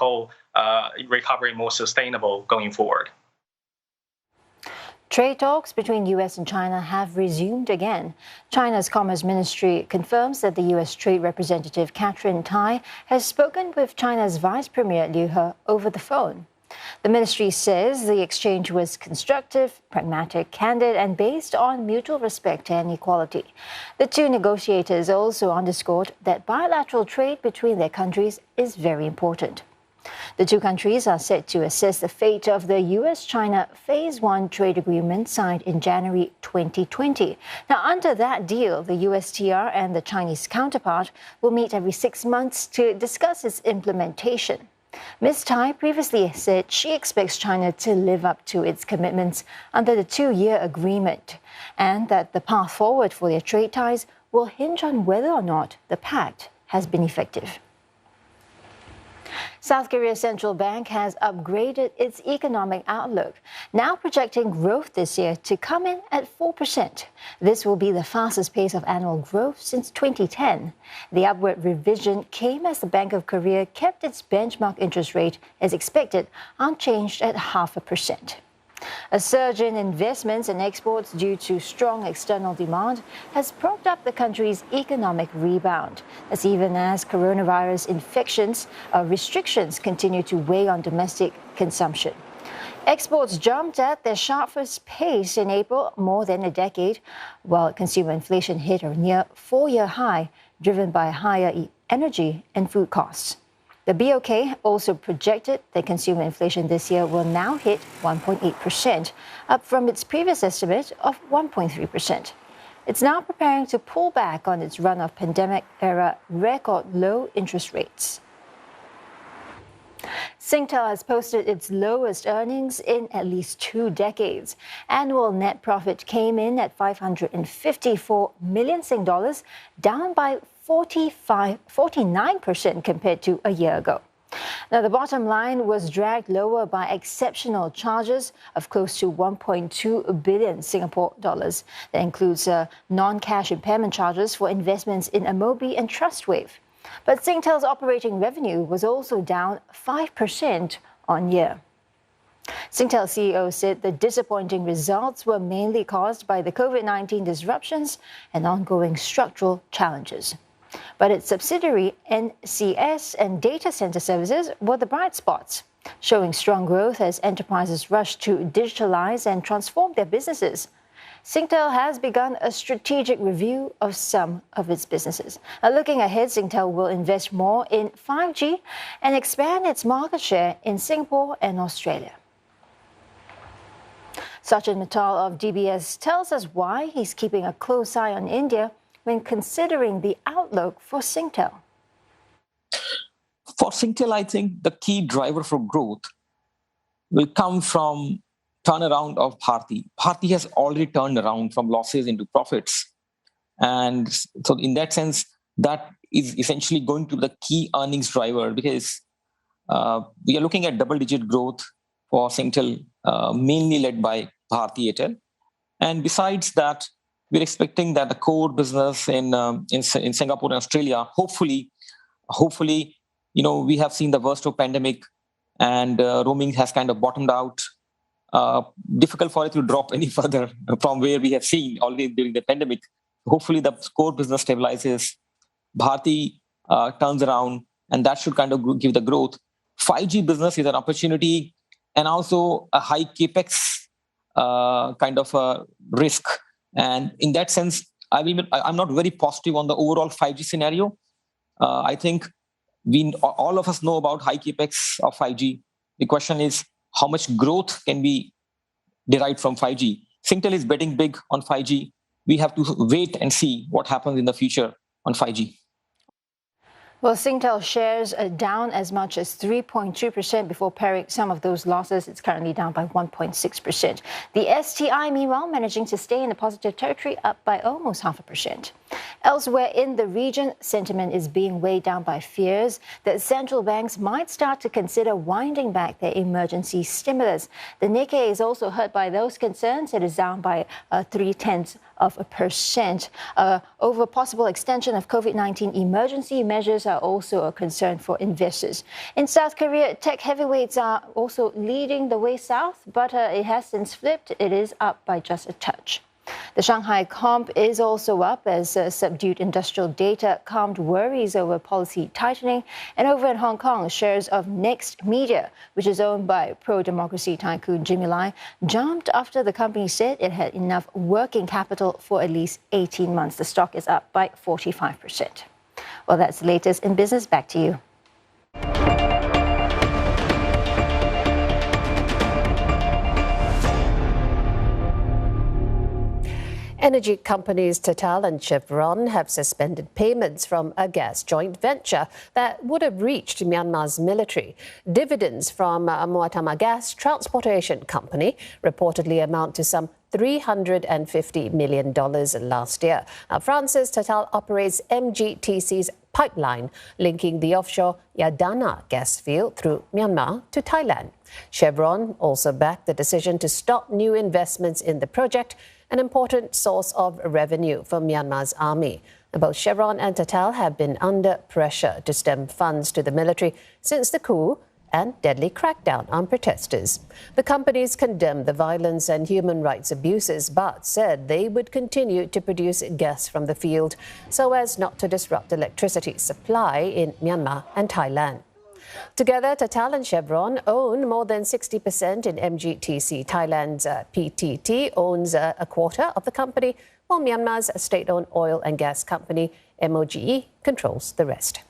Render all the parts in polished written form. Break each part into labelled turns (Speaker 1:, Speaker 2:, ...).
Speaker 1: whole recovery more sustainable going forward.
Speaker 2: Trade talks between U.S. and China have resumed again. China's Commerce Ministry confirms that the U.S. Trade Representative Katherine Tai has spoken with China's Vice Premier Liu He over the phone. The ministry says the exchange was constructive, pragmatic, candid, and based on mutual respect and equality. The two negotiators also underscored that bilateral trade between their countries is very important. The two countries are set to assess the fate of the U.S.-China Phase 1 trade agreement signed in January 2020. Now, under that deal, the USTR and the Chinese counterpart will meet every 6 months to discuss its implementation. Ms. Tai previously said she expects China to live up to its commitments under the 2-year agreement, and that the path forward for their trade ties will hinge on whether or not the pact has been effective. South Korea's central bank has upgraded its economic outlook, now projecting growth this year to come in at 4%. This will be the fastest pace of annual growth since 2010. The upward revision came as the Bank of Korea kept its benchmark interest rate, as expected, unchanged at 0.5%. A surge in investments and exports due to strong external demand has propped up the country's economic rebound. That's even as coronavirus restrictions continue to weigh on domestic consumption. Exports jumped at their sharpest pace in April, more than a decade, while consumer inflation hit a near 4-year high, driven by higher energy and food costs. The BOK also projected that consumer inflation this year will now hit 1.8%, up from its previous estimate of 1.3%. It's now preparing to pull back on its run of pandemic-era record low interest rates. Singtel has posted its lowest earnings in at least 2 decades. Annual net profit came in at 554 million Sing dollars, down by 49% compared to a year ago. Now, the bottom line was dragged lower by exceptional charges of close to 1.2 billion Singapore dollars. That includes non-cash impairment charges for investments in Amobee and Trustwave. But Singtel's operating revenue was also down 5% on year. Singtel CEO said the disappointing results were mainly caused by the COVID-19 disruptions and ongoing structural challenges. But its subsidiary NCS and data center services were the bright spots, showing strong growth as enterprises rush to digitalize and transform their businesses. Singtel has begun a strategic review of some of its businesses. Looking ahead, Singtel will invest more in 5G and expand its market share in Singapore and Australia. Sachin Mittal of DBS tells us why he's keeping a close eye on India when considering the outlook for Singtel.
Speaker 3: For Singtel, I think the key driver for growth will come from turnaround of Bharti. Bharti has already turned around from losses into profits. And so in that sense, that is essentially going to be the key earnings driver, because we are looking at double-digit growth for Singtel, mainly led by Bharti Airtel. And besides that, we're expecting that the core business in Singapore and Australia, hopefully, we have seen the worst of pandemic and roaming has kind of bottomed out. Difficult for it to drop any further from where we have seen already during the pandemic. Hopefully, the core business stabilizes, Bharti turns around, and that should kind of give the growth. 5G business is an opportunity and also a high capex kind of a risk. And in that sense, I'm not very positive on the overall 5G scenario. I think all of us know about high capex of 5G. The question is, how much growth can be derived from 5G? Singtel is betting big on 5G. We have to wait and see what happens in the future on 5G.
Speaker 2: Well, Singtel shares are down as much as 3.2% before paring some of those losses. It's currently down by 1.6%. The STI, meanwhile, managing to stay in the positive territory, up by almost 0.5%. Elsewhere in the region, sentiment is being weighed down by fears that central banks might start to consider winding back their emergency stimulus. The Nikkei is also hurt by those concerns. It is down by 0.3%. 0.1%. Over possible extension of COVID-19 emergency measures are also a concern for investors. In South Korea, tech heavyweights are also leading the way south, but it has since flipped. It is up by just a touch. The Shanghai Comp is also up as subdued industrial data calmed worries over policy tightening. And over in Hong Kong, shares of Next Media, which is owned by pro-democracy tycoon Jimmy Lai, jumped after the company said it had enough working capital for at least 18 months. The stock is up by 45%. Well, that's the latest in business. Back to you.
Speaker 4: Energy companies Total and Chevron have suspended payments from a gas joint venture that would have reached Myanmar's military. Dividends from Moatama Gas Transportation Company reportedly amount to some $350 million last year. France's Total operates MGTC's pipeline linking the offshore Yadana gas field through Myanmar to Thailand. Chevron also backed the decision to stop new investments in the project, an important source of revenue for Myanmar's army. Both Chevron and Total have been under pressure to stem funds to the military since the coup and deadly crackdown on protesters. The companies condemned the violence and human rights abuses, but said they would continue to produce gas from the field so as not to disrupt electricity supply in Myanmar and Thailand. Together, Total and Chevron own more than 60% in MGTC. Thailand's PTT owns a quarter of the company, while Myanmar's state-owned oil and gas company, MOGE, controls the rest.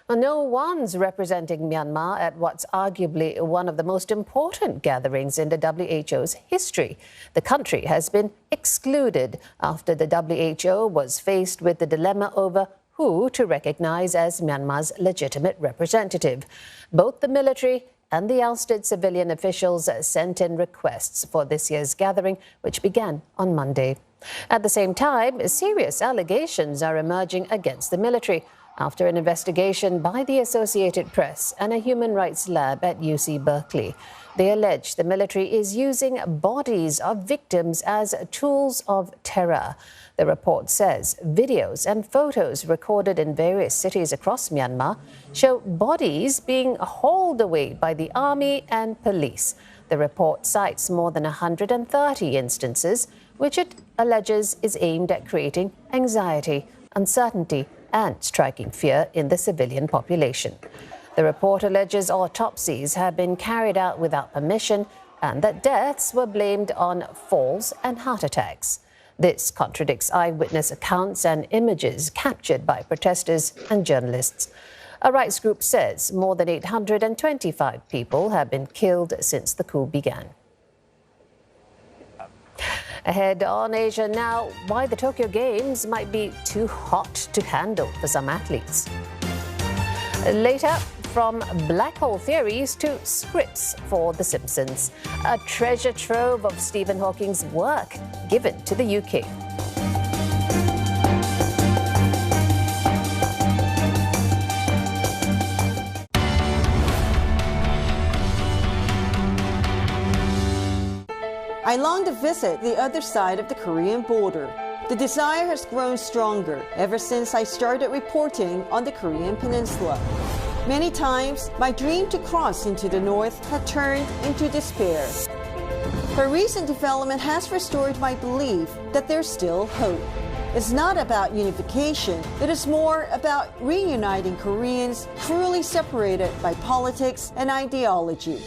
Speaker 4: No one's representing Myanmar at what's arguably one of the most important gatherings in the WHO's history. The country has been excluded after the WHO was faced with the dilemma over who to recognize as Myanmar's legitimate representative. Both the military and the ousted civilian officials sent in requests for this year's gathering, which began on Monday. At the same time, serious allegations are emerging against the military after an investigation by the Associated Press and a human rights lab at UC Berkeley. They allege the military is using bodies of victims as tools of terror. The report says videos and photos recorded in various cities across Myanmar show bodies being hauled away by the army and police. The report cites more than 130 instances, which it alleges is aimed at creating anxiety, uncertainty, and striking fear in the civilian population. The report alleges autopsies have been carried out without permission and that deaths were blamed on falls and heart attacks. This contradicts eyewitness accounts and images captured by protesters and journalists. A rights group says more than 825 people have been killed since the coup began. Ahead on Asia now, why the Tokyo Games might be too hot to handle for some athletes. Later, from black hole theories to scripts for The Simpsons, a treasure trove of Stephen Hawking's work given to the UK.
Speaker 5: I long to visit the other side of the Korean border. The desire has grown stronger ever since I started reporting on the Korean Peninsula. Many times, my dream to cross into the north had turned into despair. But recent development has restored my belief that there's still hope. It's not about unification, it is more about reuniting Koreans cruelly separated by politics and ideology.